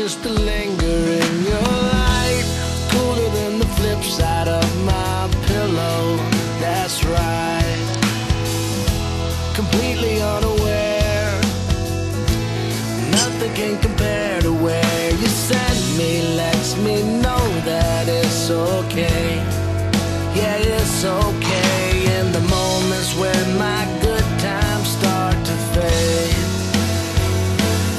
just to linger in your light, cooler than the flip side of my pillow. That's right, completely unaware. Nothing can compare to where you send me. Lets me know that it's okay. Yeah, it's okay. In the moments when my good times start to fade,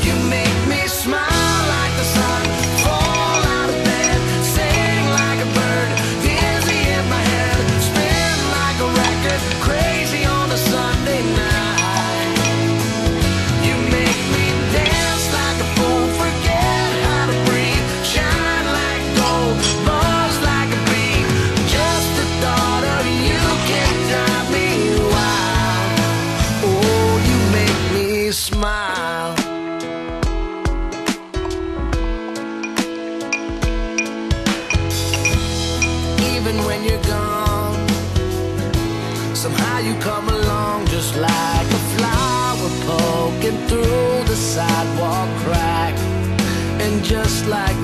you make me smile like the sun, fall out of bed, sing like a bird, dizzy in my head, spin like a record, crazy on a Sunday night. You make me dance like a fool, forget how to breathe, shine like gold, buzz like a bee. Just the thought of you can drive me wild. Oh, you make me smile. Even when you're gone, somehow you come along just like a flower poking through the sidewalk crack. And just like